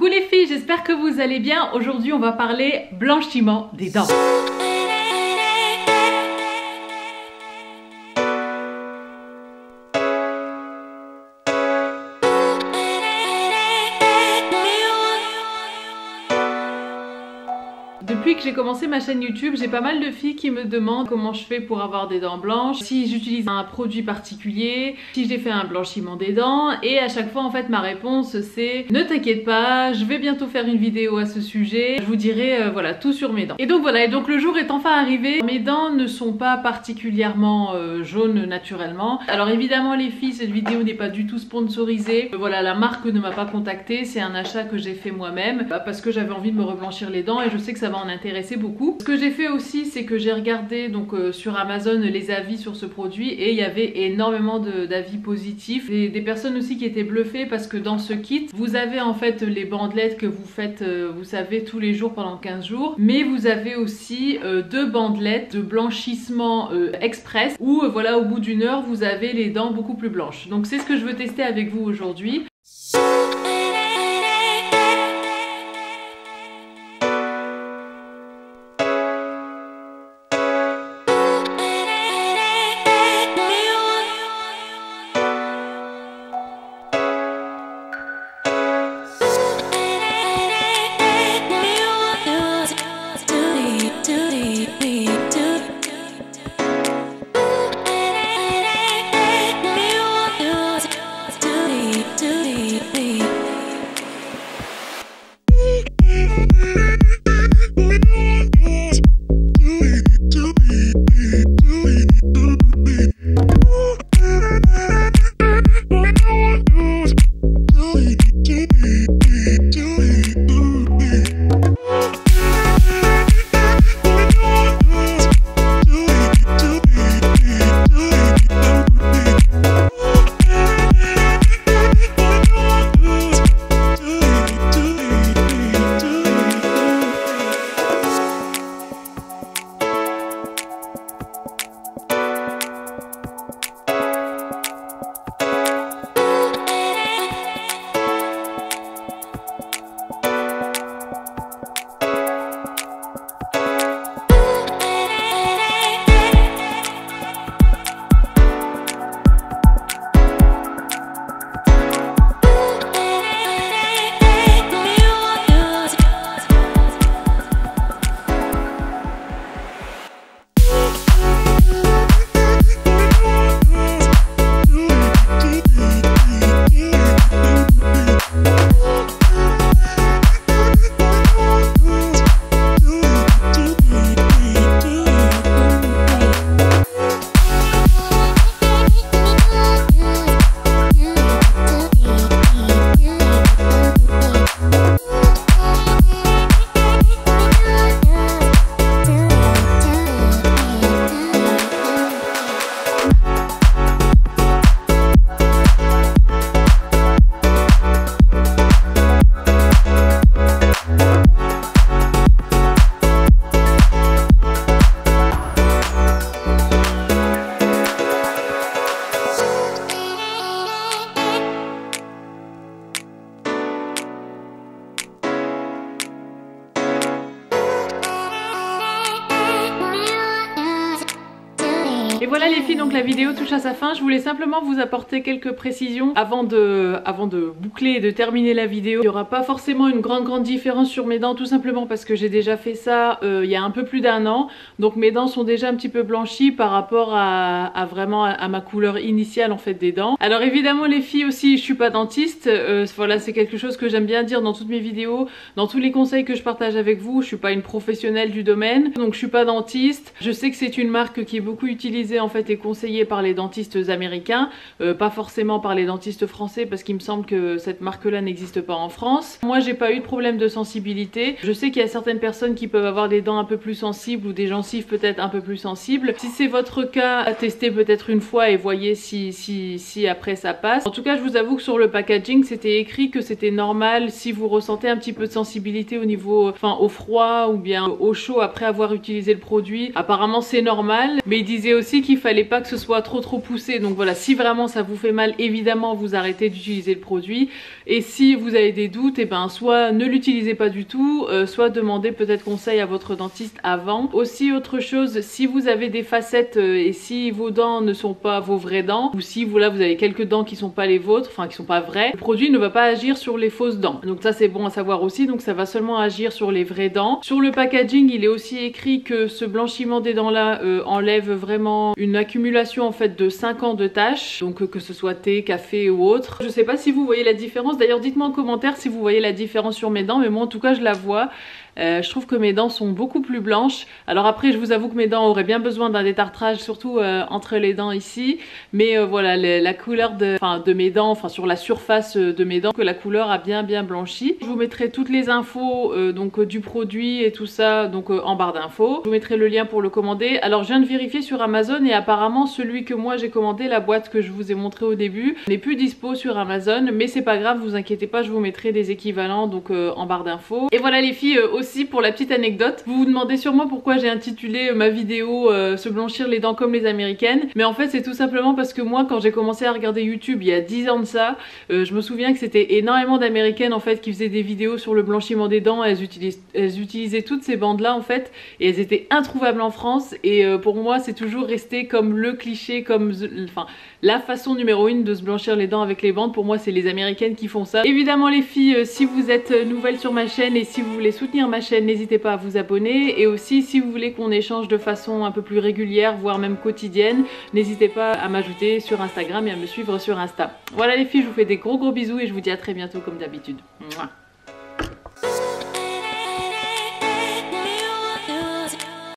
Coucou les filles, j'espère que vous allez bien. Aujourd'hui on va parler blanchiment des dents. Depuis que j'ai commencé ma chaîne YouTube, j'ai pas mal de filles qui me demandent comment je fais pour avoir des dents blanches, si j'utilise un produit particulier, si j'ai fait un blanchiment des dents, et à chaque fois en fait ma réponse c'est ne t'inquiète pas, je vais bientôt faire une vidéo à ce sujet, je vous dirai voilà tout sur mes dents. Et donc voilà, et donc le jour est enfin arrivé, mes dents ne sont pas particulièrement jaunes naturellement. Alors évidemment les filles, cette vidéo n'est pas du tout sponsorisée, voilà, la marque ne m'a pas contactée, c'est un achat que j'ai fait moi-même parce que j'avais envie de me reblanchir les dents et je sais que ça va en intéresser beaucoup. Ce que j'ai fait aussi, c'est que j'ai regardé donc sur Amazon les avis sur ce produit et il y avait énormément d'avis positifs et des personnes aussi qui étaient bluffées parce que dans ce kit vous avez en fait les bandelettes que vous faites vous savez tous les jours pendant 15 jours, mais vous avez aussi deux bandelettes de blanchissement express où voilà, au bout d'une heure vous avez les dents beaucoup plus blanches. Donc c'est ce que je veux tester avec vous aujourd'hui. Et voilà les filles, donc la vidéo touche à sa fin. Je voulais simplement vous apporter quelques précisions avant de boucler et de terminer la vidéo. Il n'y aura pas forcément une grande différence sur mes dents, tout simplement parce que j'ai déjà fait ça il y a un peu plus d'un an. Donc mes dents sont déjà un petit peu blanchies par rapport à vraiment à ma couleur initiale en fait des dents. Alors évidemment les filles aussi, je suis pas dentiste. Voilà, c'est quelque chose que j'aime bien dire dans toutes mes vidéos, dans tous les conseils que je partage avec vous. Je suis pas une professionnelle du domaine, donc je suis pas dentiste. Je sais que c'est une marque qui est beaucoup utilisée en fait est conseillé par les dentistes américains, pas forcément par les dentistes français parce qu'il me semble que cette marque là n'existe pas en France. Moi j'ai pas eu de problème de sensibilité. Je sais qu'il y a certaines personnes qui peuvent avoir des dents un peu plus sensibles ou des gencives peut-être un peu plus sensibles. Si c'est votre cas, testez peut-être une fois et voyez si après ça passe. En tout cas je vous avoue que sur le packaging c'était écrit que c'était normal si vous ressentez un petit peu de sensibilité au niveau, enfin au froid ou bien au chaud après avoir utilisé le produit. Apparemment c'est normal, mais il disait aussi qu'il qu'il fallait pas que ce soit trop poussé. Donc voilà, si vraiment ça vous fait mal, évidemment vous arrêtez d'utiliser le produit. Et si vous avez des doutes, et ben soit ne l'utilisez pas du tout, soit demandez peut-être conseil à votre dentiste avant. Aussi autre chose, si vous avez des facettes et si vos dents ne sont pas vos vraies dents, ou si voilà, vous avez quelques dents qui sont pas les vôtres, enfin qui sont pas vraies, le produit ne va pas agir sur les fausses dents. Donc ça c'est bon à savoir aussi, donc ça va seulement agir sur les vraies dents. Sur le packaging, il est aussi écrit que ce blanchiment des dents là enlève vraiment une accumulation en fait de 5 ans de tâches, donc que ce soit thé, café ou autre. Je sais pas si vous voyez la différence, d'ailleurs dites-moi en commentaire si vous voyez la différence sur mes dents, mais moi en tout cas je la vois. Je trouve que mes dents sont beaucoup plus blanches. Alors après je vous avoue que mes dents auraient bien besoin d'un détartrage, surtout entre les dents ici, mais voilà la couleur de mes dents, enfin sur la surface de mes dents, que la couleur a bien blanchi. Je vous mettrai toutes les infos donc du produit et tout ça donc en barre d'infos. Je vous mettrai le lien pour le commander. Alors je viens de vérifier sur Amazon et apparemment celui que moi j'ai commandé, la boîte que je vous ai montré au début, n'est plus dispo sur Amazon, mais c'est pas grave, vous inquiétez pas, je vous mettrai des équivalents donc en barre d'infos. Et voilà les filles, aussi pour la petite anecdote, vous vous demandez sûrement pourquoi j'ai intitulé ma vidéo se blanchir les dents comme les américaines, mais en fait c'est tout simplement parce que moi quand j'ai commencé à regarder YouTube il y a 10 ans de ça, je me souviens que c'était énormément d'américaines en fait qui faisaient des vidéos sur le blanchiment des dents. Elles utilisaient toutes ces bandes là en fait et elles étaient introuvables en France, et pour moi c'est toujours resté comme le cliché, comme enfin la façon numéro 1 de se blanchir les dents avec les bandes. Pour moi c'est les américaines qui font ça. Évidemment les filles, si vous êtes nouvelles sur ma chaîne et si vous voulez soutenir ma chaîne, n'hésitez pas à vous abonner, et aussi si vous voulez qu'on échange de façon un peu plus régulière, voire même quotidienne, n'hésitez pas à m'ajouter sur Instagram et à me suivre sur Insta. Voilà les filles, je vous fais des gros bisous et je vous dis à très bientôt comme d'habitude. Mouah.